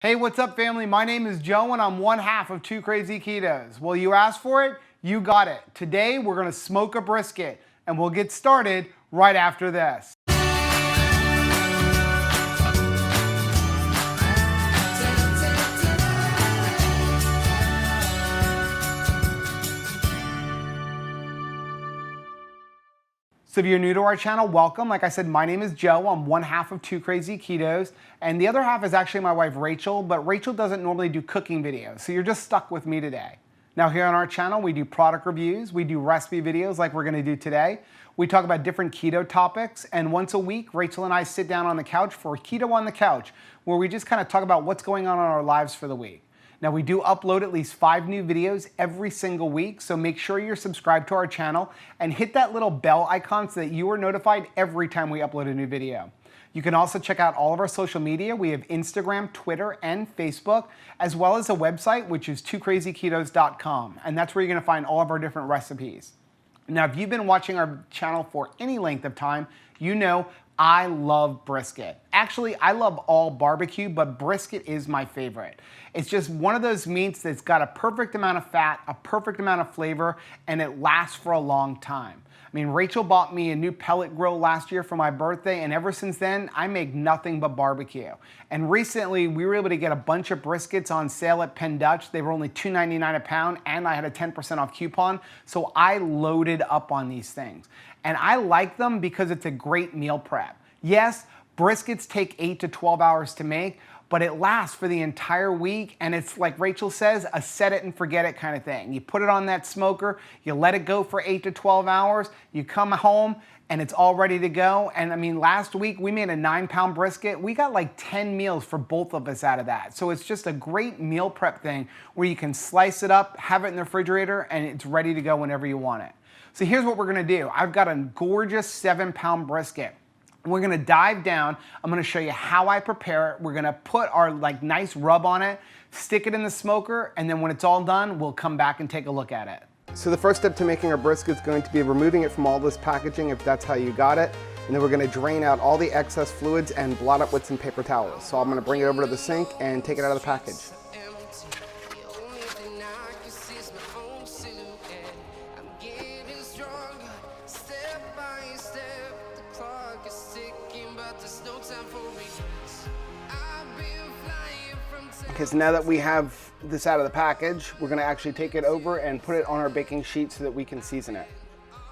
Hey, what's up, family? My name is Joe, and I'm one half of Two Crazy Ketos. Well, you asked for it, you got it. Today, we're gonna smoke a brisket, and we'll get started right after this. So if you're new to our channel, welcome. Like I said, my name is Joe. I'm one half of Two Crazy Ketos, and the other half is actually my wife, Rachel, but Rachel doesn't normally do cooking videos, so you're just stuck with me today. Now here on our channel, we do product reviews, we do recipe videos like we're gonna do today. We talk about different keto topics, and once a week, Rachel and I sit down on the couch for Keto on the Couch, where we just kind of talk about what's going on in our lives for the week. Now we do upload at least 5 new videos every single week, so make sure you're subscribed to our channel and hit that little bell icon so that you are notified every time we upload a new video. You can also check out all of our social media. We have Instagram, Twitter, and Facebook, as well as a website, which is twocrazyketos.com, and that's where you're gonna find all of our different recipes. Now, if you've been watching our channel for any length of time, you know I love brisket. Actually, I love all barbecue, but brisket is my favorite. It's just one of those meats that's got a perfect amount of fat, a perfect amount of flavor, and it lasts for a long time. I mean, Rachel bought me a new pellet grill last year for my birthday, and ever since then, I make nothing but barbecue. And recently, we were able to get a bunch of briskets on sale at Penn Dutch. They were only $2.99 a pound, and I had a 10% off coupon, so I loaded up on these things. And I like them because it's a great meal prep. Yes, briskets take 8 to 12 hours to make, but it lasts for the entire week, and it's, like Rachel says, a set it and forget it kind of thing. You put it on that smoker, you let it go for 8 to 12 hours, you come home, and it's all ready to go. And I mean, last week we made a 9-pound brisket. We got like 10 meals for both of us out of that. So it's just a great meal prep thing where you can slice it up, have it in the refrigerator, and it's ready to go whenever you want it. So here's what we're gonna do. I've got a gorgeous 7-pound brisket. We're gonna dive down. I'm gonna show you how I prepare it. We're gonna put our nice rub on it, stick it in the smoker, and then when it's all done, we'll come back and take a look at it. So the first step to making our brisket is going to be removing it from all this packaging, if that's how you got it. And then we're gonna drain out all the excess fluids and blot up with some paper towels. So I'm gonna bring it over to the sink and take it out of the package. Okay, so now that we have this out of the package, we're gonna actually take it over and put it on our baking sheet so that we can season it.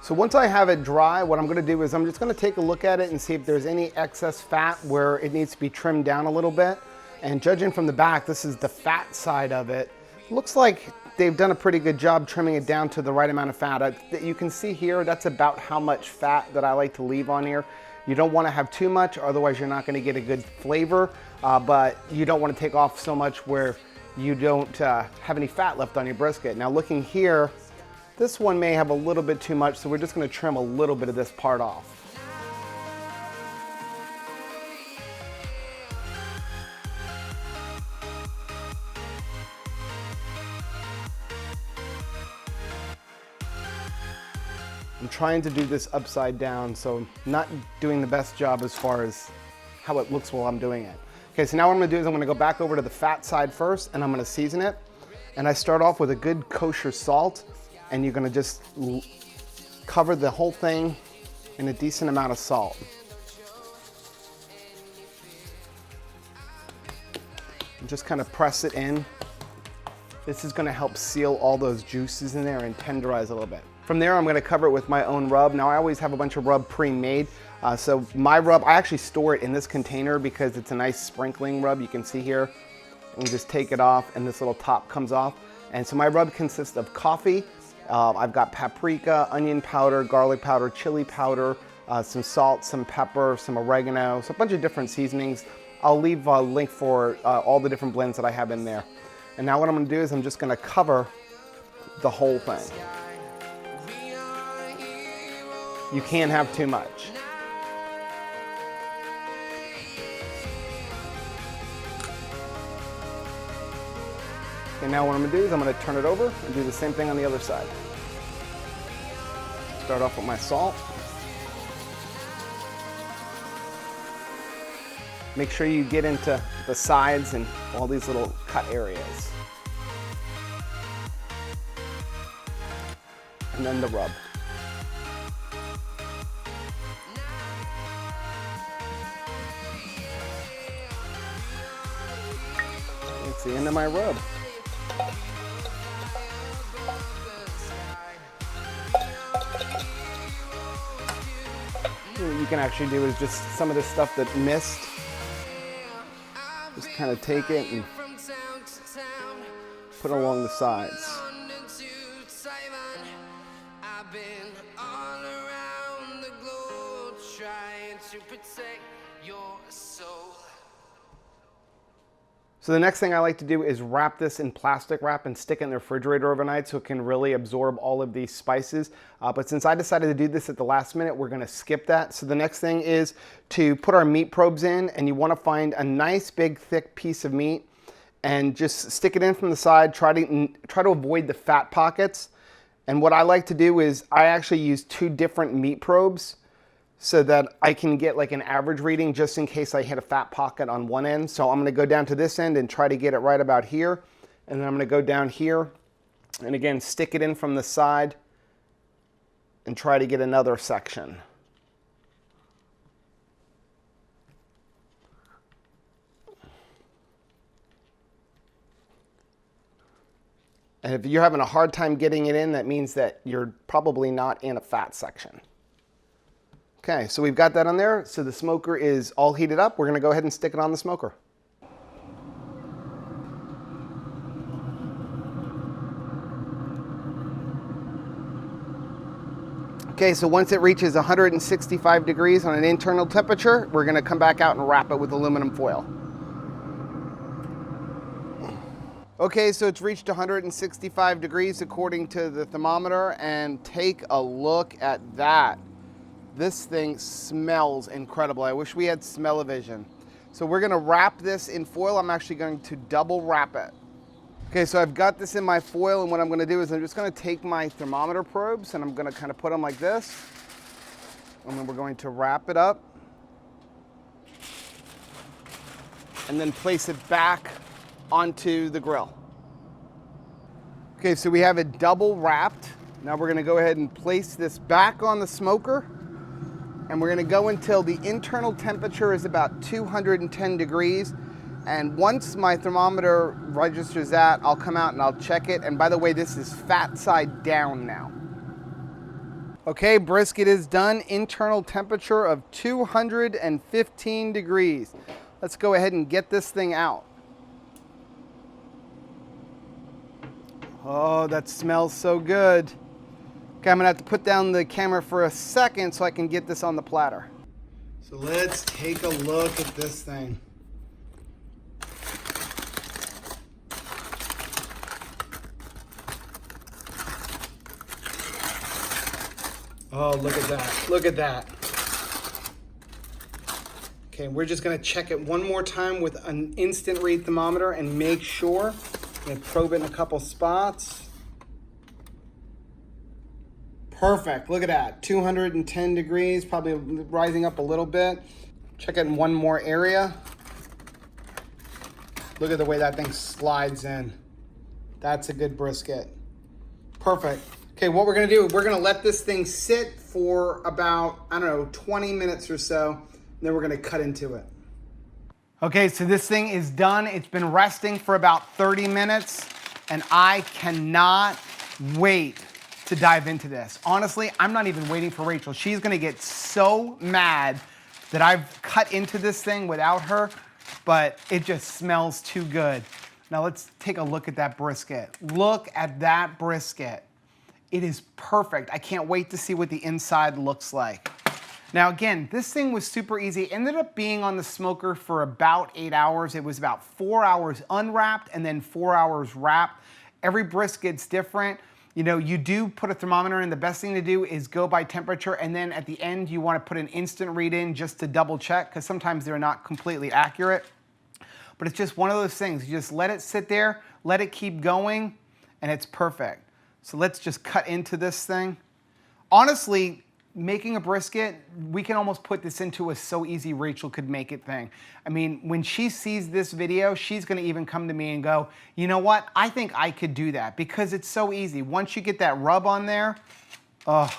So once I have it dry, what I'm gonna do is I'm just gonna take a look at it and see if there's any excess fat where it needs to be trimmed down a little bit. And judging from the back, this is the fat side of it. Looks like they've done a pretty good job trimming it down to the right amount of fat. You can see here, that's about how much fat that I like to leave on here. You don't want to have too much, otherwise you're not going to get a good flavor, but you don't want to take off so much where you don't have any fat left on your brisket. Now looking here, this one may have a little bit too much, so we're just going to trim a little bit of this part off. I'm trying to do this upside down, so I'm not doing the best job as far as how it looks while I'm doing it. Okay, so now what I'm gonna do is I'm gonna go back over to the fat side first, and I'm gonna season it. And I start off with a good kosher salt, and you're gonna just cover the whole thing in a decent amount of salt. And just kind of press it in. This is gonna help seal all those juices in there and tenderize a little bit. From there, I'm gonna cover it with my own rub. Now, I always have a bunch of rub pre-made. So my rub, I actually store it in this container because it's a nice sprinkling rub. You can see here, and just take it off and this little top comes off. And so my rub consists of coffee. I've got paprika, onion powder, garlic powder, chili powder, some salt, some pepper, some oregano, so a bunch of different seasonings. I'll leave a link for all the different blends that I have in there. And now what I'm gonna do is I'm just gonna cover the whole thing. You can't have too much. Okay, now what I'm gonna do is I'm gonna turn it over and do the same thing on the other side. Start off with my salt. Make sure you get into the sides and all these little cut areas. And then the rub. That's the end of my rub. What you can actually do is just some of this stuff that missed. Just kind of take it and put it along the sides. So the next thing I like to do is wrap this in plastic wrap and stick it in the refrigerator overnight so it can really absorb all of these spices. But since I decided to do this at the last minute, we're gonna skip that. So the next thing is to put our meat probes in, and you wanna find a nice big thick piece of meat and just stick it in from the side. Try to avoid the fat pockets. And what I like to do is I actually use 2 different meat probes so that I can get like an average reading just in case I hit a fat pocket on one end. So I'm gonna go down to this end and try to get it right about here. And then I'm gonna go down here and again, stick it in from the side and try to get another section. And if you're having a hard time getting it in, that means that you're probably not in a fat section. Okay, so we've got that on there. So the smoker is all heated up. We're gonna go ahead and stick it on the smoker. Okay, so once it reaches 165 degrees on an internal temperature, we're gonna come back out and wrap it with aluminum foil. Okay, so it's reached 165 degrees according to the thermometer, and take a look at that. This thing smells incredible. I wish we had smell-o-vision. So we're gonna wrap this in foil. I'm actually going to double wrap it. Okay, so I've got this in my foil, and what I'm gonna do is I'm just gonna take my thermometer probes and I'm gonna kind of put them like this. And then we're going to wrap it up. And then place it back onto the grill. Okay, so we have it double wrapped. Now we're gonna go ahead and place this back on the smoker. And we're gonna go until the internal temperature is about 210 degrees. And once my thermometer registers that, I'll come out and I'll check it. And by the way, this is fat side down now. Okay, brisket is done. Internal temperature of 215 degrees. Let's go ahead and get this thing out. Oh, that smells so good. Okay, I'm gonna have to put down the camera for a second so I can get this on the platter. So let's take a look at this thing. Oh, look at that, look at that. Okay, we're just gonna check it one more time with an instant read thermometer and make sure. I'm gonna probe it in a couple spots. Perfect, look at that, 210 degrees, probably rising up a little bit. Check it in one more area. Look at the way that thing slides in. That's a good brisket. Perfect. Okay, what we're gonna do, we're gonna let this thing sit for about, I don't know, 20 minutes or so, and then we're gonna cut into it. Okay, so this thing is done. It's been resting for about 30 minutes, and I cannot wait to dive into this. Honestly, I'm not even waiting for Rachel. She's gonna get so mad that I've cut into this thing without her, but it just smells too good. Now let's take a look at that brisket. Look at that brisket. It is perfect. I can't wait to see what the inside looks like. Now again, this thing was super easy. It ended up being on the smoker for about 8 hours. It was about 4 hours unwrapped and then 4 hours wrapped. Every brisket's different. You know, you do put a thermometer in. The best thing to do is go by temperature, and then at the end you want to put an instant read in just to double check, because sometimes they're not completely accurate. But it's just one of those things. You just let it sit there, let it keep going, and it's perfect. So let's just cut into this thing. Honestly, making a brisket, we can almost put this into a so easy Rachel could make it thing. I mean, when she sees this video, she's gonna even come to me and go, you know what? I think I could do that because it's so easy. Once you get that rub on there, oh,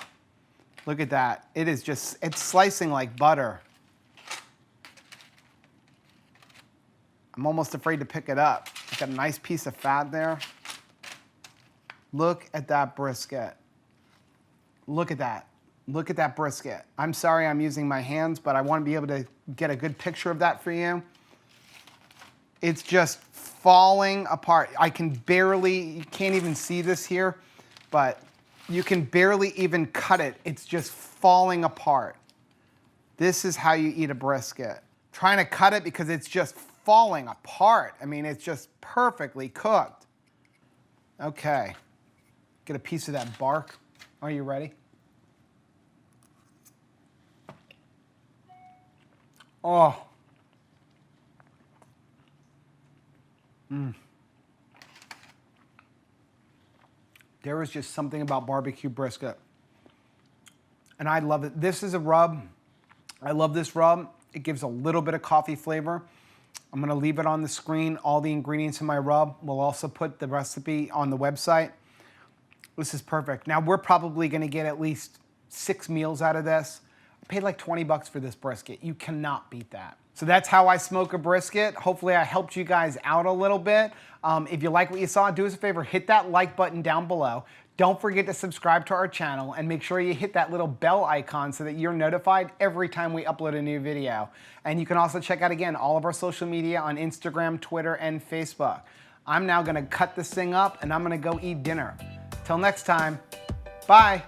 look at that. It is just, it's slicing like butter. I'm almost afraid to pick it up. Got a nice piece of fat there. Look at that brisket. Look at that. Look at that brisket. I'm sorry I'm using my hands, but I want to be able to get a good picture of that for you. It's just falling apart. I can barely, you can't even see this here, but you can barely even cut it. It's just falling apart. This is how you eat a brisket. Trying to cut it because it's just falling apart. I mean, it's just perfectly cooked. Okay, get a piece of that bark. Are you ready? Oh. There is just something about barbecue brisket. And I love it. This is a rub. I love this rub. It gives a little bit of coffee flavor. I'm gonna leave it on the screen, all the ingredients in my rub. We'll also put the recipe on the website. This is perfect. Now we're probably gonna get at least 6 meals out of this. I paid like 20 bucks for this brisket. You cannot beat that. So that's how I smoke a brisket. Hopefully I helped you guys out a little bit. If you like what you saw, do us a favor, hit that like button down below. Don't forget to subscribe to our channel and make sure you hit that little bell icon so that you're notified every time we upload a new video. And you can also check out, again, all of our social media on Instagram, Twitter, and Facebook. I'm now gonna cut this thing up and I'm gonna go eat dinner. Till next time, bye.